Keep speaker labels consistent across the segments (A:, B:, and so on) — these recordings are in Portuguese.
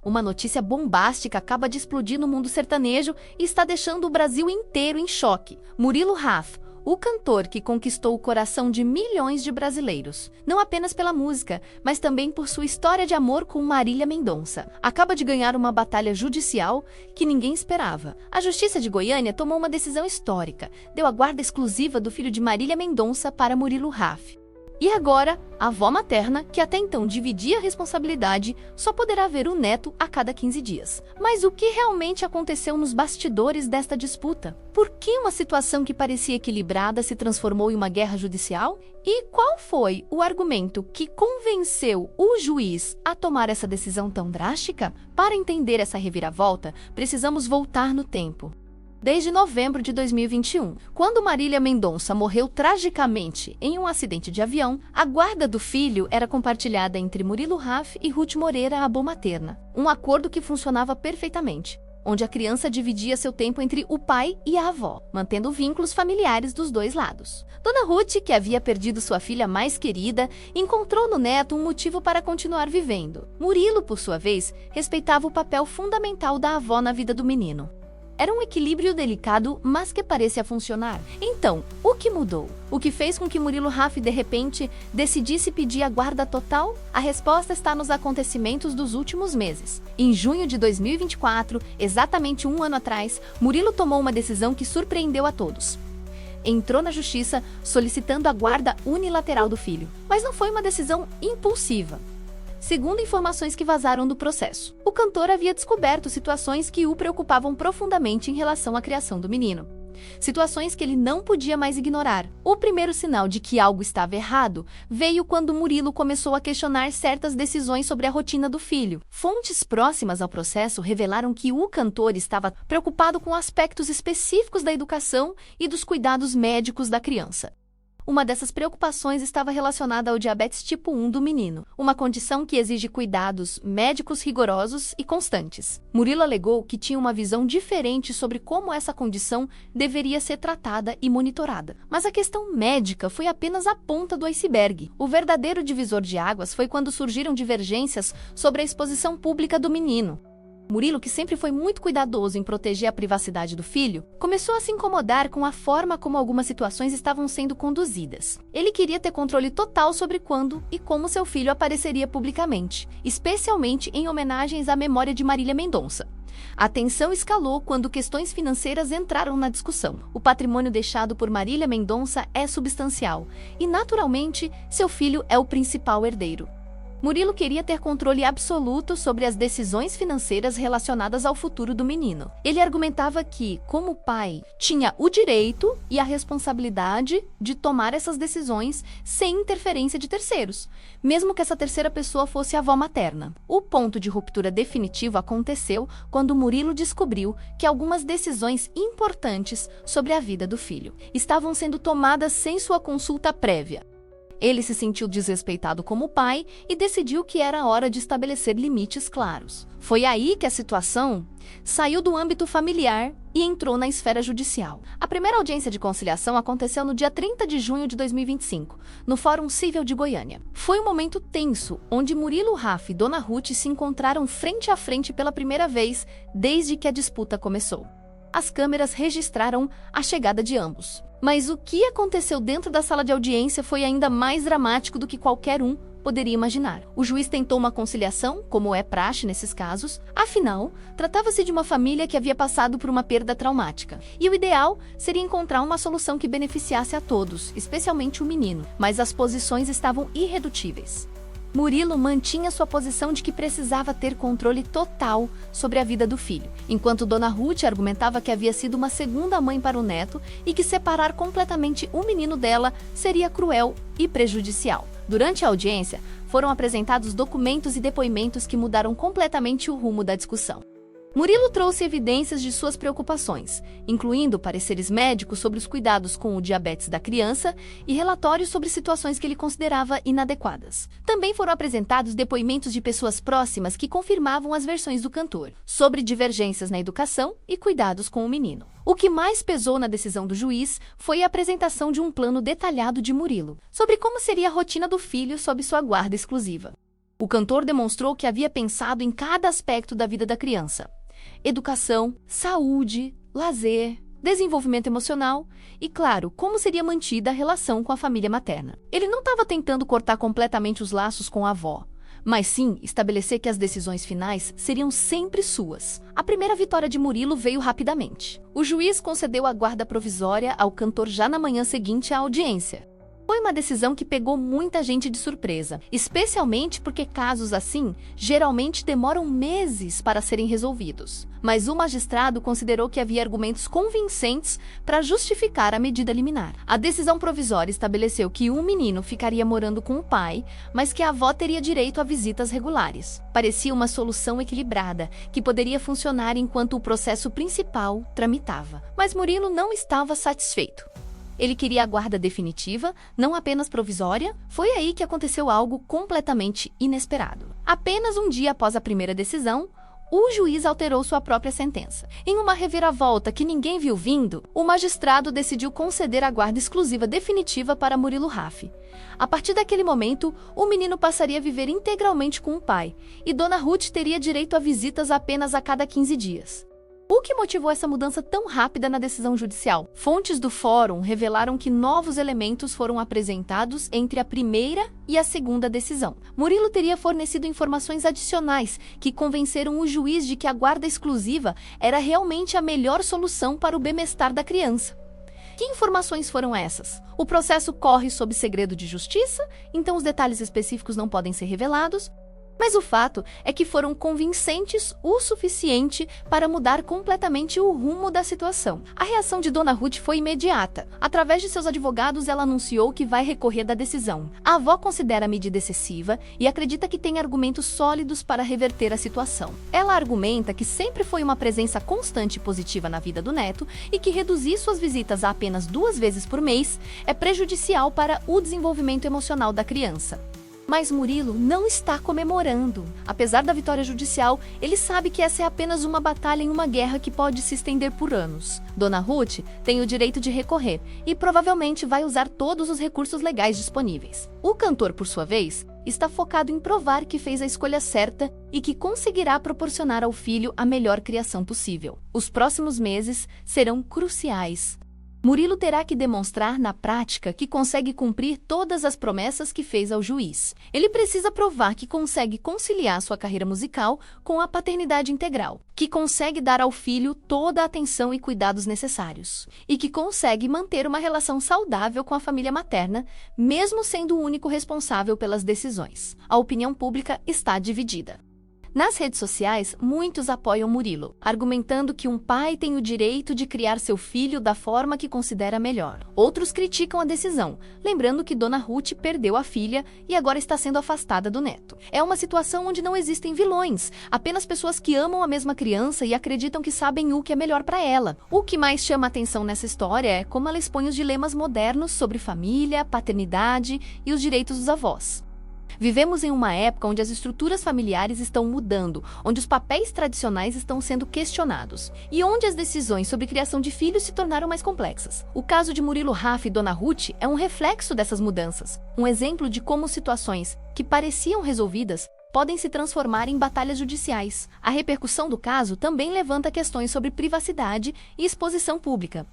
A: Uma notícia bombástica acaba de explodir no mundo sertanejo e está deixando o Brasil inteiro em choque. Murilo Huff, o cantor que conquistou o coração de milhões de brasileiros, não apenas pela música, mas também por sua história de amor com Marília Mendonça, acaba de ganhar uma batalha judicial que ninguém esperava. A Justiça de Goiânia tomou uma decisão histórica, deu a guarda exclusiva do filho de Marília Mendonça para Murilo Huff. E agora, a avó materna, que até então dividia a responsabilidade, só poderá ver o neto a cada 15 dias. Mas o que realmente aconteceu nos bastidores desta disputa? Por que uma situação que parecia equilibrada se transformou em uma guerra judicial? E qual foi o argumento que convenceu o juiz a tomar essa decisão tão drástica? Para entender essa reviravolta, precisamos voltar no tempo. Desde novembro de 2021, quando Marília Mendonça morreu tragicamente em um acidente de avião, a guarda do filho era compartilhada entre Murilo Huff e Ruth Moreira, a avó materna. Um acordo que funcionava perfeitamente, onde a criança dividia seu tempo entre o pai e a avó, mantendo vínculos familiares dos dois lados. Dona Ruth, que havia perdido sua filha mais querida, encontrou no neto um motivo para continuar vivendo. Murilo, por sua vez, respeitava o papel fundamental da avó na vida do menino. Era um equilíbrio delicado, mas que parecia funcionar. Então, o que mudou? O que fez com que Murilo Huff, de repente, decidisse pedir a guarda total? A resposta está nos acontecimentos dos últimos meses. Em junho de 2024, exatamente um ano atrás, Murilo tomou uma decisão que surpreendeu a todos. Entrou na justiça solicitando a guarda unilateral do filho. Mas não foi uma decisão impulsiva. Segundo informações que vazaram do processo, o cantor havia descoberto situações que o preocupavam profundamente em relação à criação do menino. Situações que ele não podia mais ignorar. O primeiro sinal de que algo estava errado veio quando Murilo começou a questionar certas decisões sobre a rotina do filho. Fontes próximas ao processo revelaram que o cantor estava preocupado com aspectos específicos da educação e dos cuidados médicos da criança. Uma dessas preocupações estava relacionada ao diabetes tipo 1 do menino, uma condição que exige cuidados médicos rigorosos e constantes. Murilo alegou que tinha uma visão diferente sobre como essa condição deveria ser tratada e monitorada. Mas a questão médica foi apenas a ponta do iceberg. O verdadeiro divisor de águas foi quando surgiram divergências sobre a exposição pública do menino. Murilo, que sempre foi muito cuidadoso em proteger a privacidade do filho, começou a se incomodar com a forma como algumas situações estavam sendo conduzidas. Ele queria ter controle total sobre quando e como seu filho apareceria publicamente, especialmente em homenagens à memória de Marília Mendonça. A tensão escalou quando questões financeiras entraram na discussão. O patrimônio deixado por Marília Mendonça é substancial e, naturalmente, seu filho é o principal herdeiro. Murilo queria ter controle absoluto sobre as decisões financeiras relacionadas ao futuro do menino. Ele argumentava que, como pai, tinha o direito e a responsabilidade de tomar essas decisões sem interferência de terceiros, mesmo que essa terceira pessoa fosse a avó materna. O ponto de ruptura definitivo aconteceu quando Murilo descobriu que algumas decisões importantes sobre a vida do filho estavam sendo tomadas sem sua consulta prévia. Ele se sentiu desrespeitado como pai e decidiu que era hora de estabelecer limites claros. Foi aí que a situação saiu do âmbito familiar e entrou na esfera judicial. A primeira audiência de conciliação aconteceu no dia 30 de junho de 2025, no Fórum Cível de Goiânia. Foi um momento tenso, onde Murilo Huff e Dona Ruth se encontraram frente a frente pela primeira vez desde que a disputa começou. As câmeras registraram a chegada de ambos. Mas o que aconteceu dentro da sala de audiência foi ainda mais dramático do que qualquer um poderia imaginar. O juiz tentou uma conciliação, como é praxe nesses casos, afinal, tratava-se de uma família que havia passado por uma perda traumática. E o ideal seria encontrar uma solução que beneficiasse a todos, especialmente o menino, mas as posições estavam irredutíveis. Murilo mantinha sua posição de que precisava ter controle total sobre a vida do filho, enquanto Dona Ruth argumentava que havia sido uma segunda mãe para o neto e que separar completamente o menino dela seria cruel e prejudicial. Durante a audiência, foram apresentados documentos e depoimentos que mudaram completamente o rumo da discussão. Murilo trouxe evidências de suas preocupações, incluindo pareceres médicos sobre os cuidados com o diabetes da criança e relatórios sobre situações que ele considerava inadequadas. Também foram apresentados depoimentos de pessoas próximas que confirmavam as versões do cantor sobre divergências na educação e cuidados com o menino. O que mais pesou na decisão do juiz foi a apresentação de um plano detalhado de Murilo sobre como seria a rotina do filho sob sua guarda exclusiva. O cantor demonstrou que havia pensado em cada aspecto da vida da criança: educação, saúde, lazer, desenvolvimento emocional e, claro, como seria mantida a relação com a família materna. Ele não estava tentando cortar completamente os laços com a avó, mas sim estabelecer que as decisões finais seriam sempre suas. A primeira vitória de Murilo veio rapidamente. O juiz concedeu a guarda provisória ao cantor já na manhã seguinte à audiência. Foi uma decisão que pegou muita gente de surpresa, especialmente porque casos assim geralmente demoram meses para serem resolvidos. Mas o magistrado considerou que havia argumentos convincentes para justificar a medida liminar. A decisão provisória estabeleceu que o menino ficaria morando com o pai, mas que a avó teria direito a visitas regulares. Parecia uma solução equilibrada, que poderia funcionar enquanto o processo principal tramitava. Mas Murilo não estava satisfeito. Ele queria a guarda definitiva, não apenas provisória. Foi aí que aconteceu algo completamente inesperado. Apenas um dia após a primeira decisão, o juiz alterou sua própria sentença. Em uma reviravolta que ninguém viu vindo, o magistrado decidiu conceder a guarda exclusiva definitiva para Murilo Raff. A partir daquele momento, o menino passaria a viver integralmente com o pai, e Dona Ruth teria direito a visitas apenas a cada 15 dias. O que motivou essa mudança tão rápida na decisão judicial? Fontes do fórum revelaram que novos elementos foram apresentados entre a primeira e a segunda decisão. Murilo teria fornecido informações adicionais que convenceram o juiz de que a guarda exclusiva era realmente a melhor solução para o bem-estar da criança. Que informações foram essas? O processo corre sob segredo de justiça, então os detalhes específicos não podem ser revelados. Mas o fato é que foram convincentes o suficiente para mudar completamente o rumo da situação. A reação de Dona Ruth foi imediata. Através de seus advogados, ela anunciou que vai recorrer da decisão. A avó considera a medida excessiva e acredita que tem argumentos sólidos para reverter a situação. Ela argumenta que sempre foi uma presença constante e positiva na vida do neto e que reduzir suas visitas a apenas 2 vezes por mês é prejudicial para o desenvolvimento emocional da criança. Mas Murilo não está comemorando. Apesar da vitória judicial, ele sabe que essa é apenas uma batalha em uma guerra que pode se estender por anos. Dona Ruth tem o direito de recorrer e provavelmente vai usar todos os recursos legais disponíveis. O cantor, por sua vez, está focado em provar que fez a escolha certa e que conseguirá proporcionar ao filho a melhor criação possível. Os próximos meses serão cruciais. Murilo terá que demonstrar na prática que consegue cumprir todas as promessas que fez ao juiz. Ele precisa provar que consegue conciliar sua carreira musical com a paternidade integral, que consegue dar ao filho toda a atenção e cuidados necessários, e que consegue manter uma relação saudável com a família materna, mesmo sendo o único responsável pelas decisões. A opinião pública está dividida. Nas redes sociais, muitos apoiam Murilo, argumentando que um pai tem o direito de criar seu filho da forma que considera melhor. Outros criticam a decisão, lembrando que Dona Ruth perdeu a filha e agora está sendo afastada do neto. É uma situação onde não existem vilões, apenas pessoas que amam a mesma criança e acreditam que sabem o que é melhor para ela. O que mais chama atenção nessa história é como ela expõe os dilemas modernos sobre família, paternidade e os direitos dos avós. Vivemos em uma época onde as estruturas familiares estão mudando, onde os papéis tradicionais estão sendo questionados e onde as decisões sobre criação de filhos se tornaram mais complexas. O caso de Murilo Raff e Dona Ruth é um reflexo dessas mudanças, um exemplo de como situações que pareciam resolvidas podem se transformar em batalhas judiciais. A repercussão do caso também levanta questões sobre privacidade e exposição pública.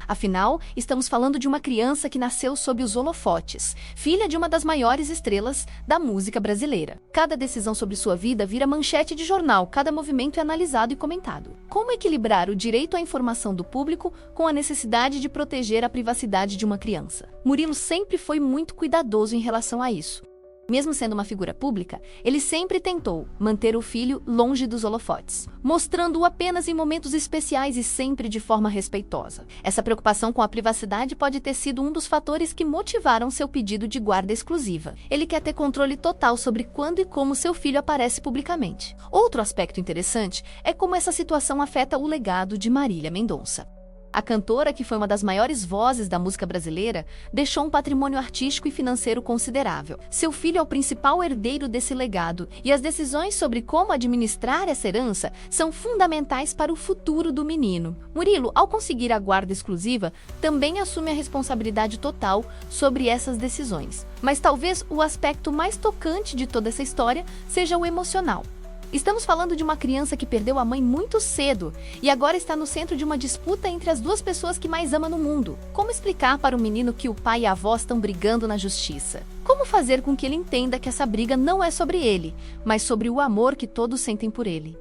A: Afinal, estamos falando de uma criança que nasceu sob os holofotes, filha de uma das maiores estrelas da música brasileira. Cada decisão sobre sua vida vira manchete de jornal, cada movimento é analisado e comentado. Como equilibrar o direito à informação do público com a necessidade de proteger a privacidade de uma criança? Murilo sempre foi muito cuidadoso em relação a isso. Mesmo sendo uma figura pública, ele sempre tentou manter o filho longe dos holofotes, mostrando-o apenas em momentos especiais e sempre de forma respeitosa. Essa preocupação com a privacidade pode ter sido um dos fatores que motivaram seu pedido de guarda exclusiva. Ele quer ter controle total sobre quando e como seu filho aparece publicamente. Outro aspecto interessante é como essa situação afeta o legado de Marília Mendonça. A cantora, que foi uma das maiores vozes da música brasileira, deixou um patrimônio artístico e financeiro considerável. Seu filho é o principal herdeiro desse legado, e as decisões sobre como administrar essa herança são fundamentais para o futuro do menino. Murilo, ao conseguir a guarda exclusiva, também assume a responsabilidade total sobre essas decisões. Mas talvez o aspecto mais tocante de toda essa história seja o emocional. Estamos falando de uma criança que perdeu a mãe muito cedo e agora está no centro de uma disputa entre as duas pessoas que mais ama no mundo. Como explicar para o menino que o pai e a avó estão brigando na justiça? Como fazer com que ele entenda que essa briga não é sobre ele, mas sobre o amor que todos sentem por ele?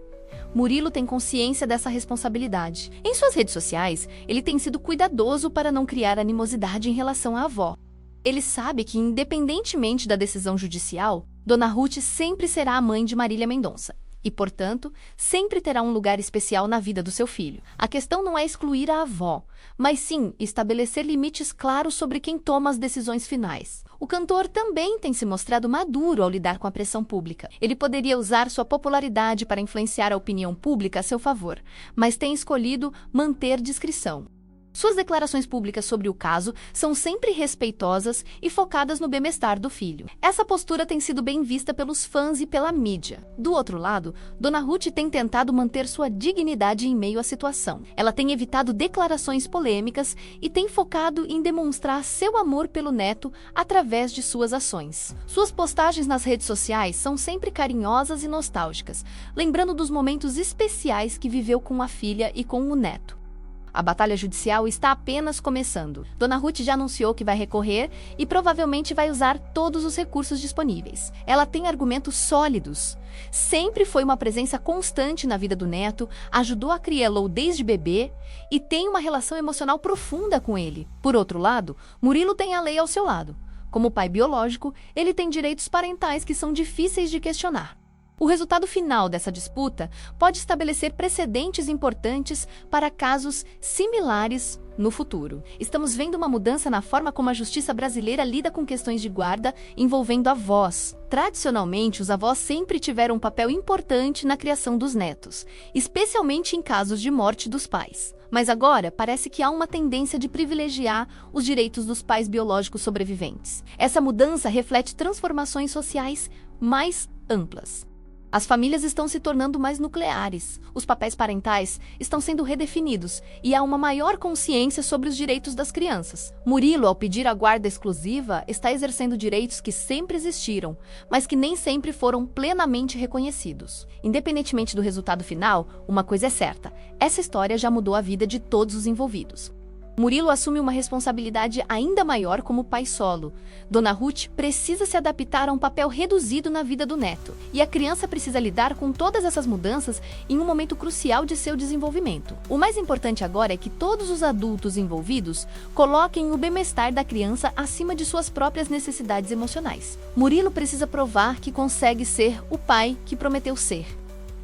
A: Murilo tem consciência dessa responsabilidade. Em suas redes sociais, ele tem sido cuidadoso para não criar animosidade em relação à avó. Ele sabe que, independentemente da decisão judicial, Dona Ruth sempre será a mãe de Marília Mendonça e, portanto, sempre terá um lugar especial na vida do seu filho. A questão não é excluir a avó, mas sim estabelecer limites claros sobre quem toma as decisões finais. O cantor também tem se mostrado maduro ao lidar com a pressão pública. Ele poderia usar sua popularidade para influenciar a opinião pública a seu favor, mas tem escolhido manter discrição. Suas declarações públicas sobre o caso são sempre respeitosas e focadas no bem-estar do filho. Essa postura tem sido bem vista pelos fãs e pela mídia. Do outro lado, Dona Ruth tem tentado manter sua dignidade em meio à situação. Ela tem evitado declarações polêmicas e tem focado em demonstrar seu amor pelo neto através de suas ações. Suas postagens nas redes sociais são sempre carinhosas e nostálgicas, lembrando dos momentos especiais que viveu com a filha e com o neto. A batalha judicial está apenas começando. Dona Ruth já anunciou que vai recorrer e provavelmente vai usar todos os recursos disponíveis. Ela tem argumentos sólidos. Sempre foi uma presença constante na vida do neto, ajudou a criá-lo desde bebê e tem uma relação emocional profunda com ele. Por outro lado, Murilo tem a lei ao seu lado. Como pai biológico, ele tem direitos parentais que são difíceis de questionar. O resultado final dessa disputa pode estabelecer precedentes importantes para casos similares no futuro. Estamos vendo uma mudança na forma como a justiça brasileira lida com questões de guarda envolvendo avós. Tradicionalmente, os avós sempre tiveram um papel importante na criação dos netos, especialmente em casos de morte dos pais. Mas agora parece que há uma tendência de privilegiar os direitos dos pais biológicos sobreviventes. Essa mudança reflete transformações sociais mais amplas. As famílias estão se tornando mais nucleares, os papéis parentais estão sendo redefinidos e há uma maior consciência sobre os direitos das crianças. Murilo, ao pedir a guarda exclusiva, está exercendo direitos que sempre existiram, mas que nem sempre foram plenamente reconhecidos. Independentemente do resultado final, uma coisa é certa: essa história já mudou a vida de todos os envolvidos. Murilo assume uma responsabilidade ainda maior como pai solo. Dona Ruth precisa se adaptar a um papel reduzido na vida do neto, e a criança precisa lidar com todas essas mudanças em um momento crucial de seu desenvolvimento. O mais importante agora é que todos os adultos envolvidos coloquem o bem-estar da criança acima de suas próprias necessidades emocionais. Murilo precisa provar que consegue ser o pai que prometeu ser.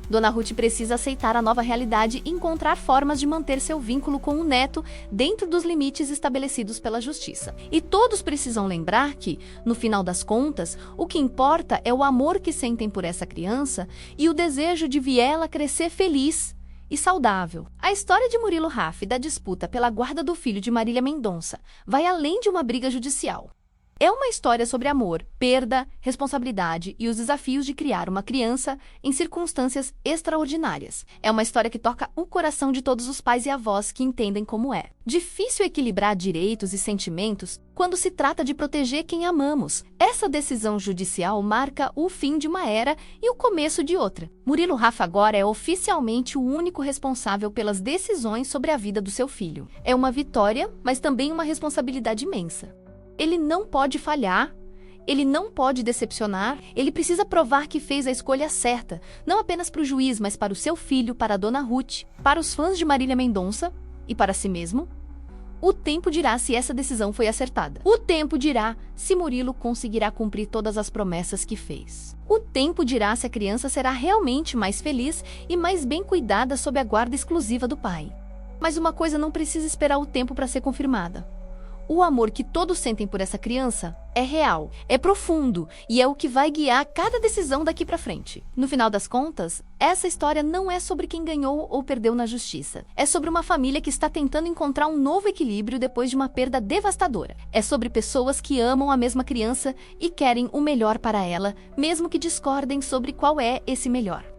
A: Dona Ruth precisa aceitar a nova realidade e encontrar formas de manter seu vínculo com o neto dentro dos limites estabelecidos pela justiça. E todos precisam lembrar que, no final das contas, o que importa é o amor que sentem por essa criança e o desejo de ver ela crescer feliz e saudável. A história de Murilo Huff e da disputa pela guarda do filho de Marília Mendonça vai além de uma briga judicial. É uma história sobre amor, perda, responsabilidade e os desafios de criar uma criança em circunstâncias extraordinárias. É uma história que toca o coração de todos os pais e avós que entendem como é difícil equilibrar direitos e sentimentos quando se trata de proteger quem amamos. Essa decisão judicial marca o fim de uma era e o começo de outra. Murilo Huff agora é oficialmente o único responsável pelas decisões sobre a vida do seu filho. É uma vitória, mas também uma responsabilidade imensa. Ele não pode falhar, ele não pode decepcionar, ele precisa provar que fez a escolha certa, não apenas para o juiz, mas para o seu filho, para a Dona Ruth, para os fãs de Marília Mendonça e para si mesmo. O tempo dirá se essa decisão foi acertada. O tempo dirá se Murilo conseguirá cumprir todas as promessas que fez. O tempo dirá se a criança será realmente mais feliz e mais bem cuidada sob a guarda exclusiva do pai. Mas uma coisa não precisa esperar o tempo para ser confirmada. O amor que todos sentem por essa criança é real, é profundo e é o que vai guiar cada decisão daqui pra frente. No final das contas, essa história não é sobre quem ganhou ou perdeu na justiça. É sobre uma família que está tentando encontrar um novo equilíbrio depois de uma perda devastadora. É sobre pessoas que amam a mesma criança e querem o melhor para ela, mesmo que discordem sobre qual é esse melhor.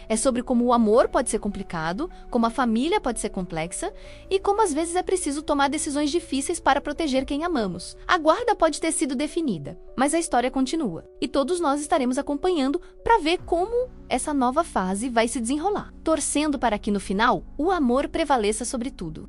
A: É sobre como o amor pode ser complicado, como a família pode ser complexa e como às vezes é preciso tomar decisões difíceis para proteger quem amamos. A guarda pode ter sido definida, mas a história continua. E todos nós estaremos acompanhando para ver como essa nova fase vai se desenrolar, torcendo para que no final o amor prevaleça sobre tudo.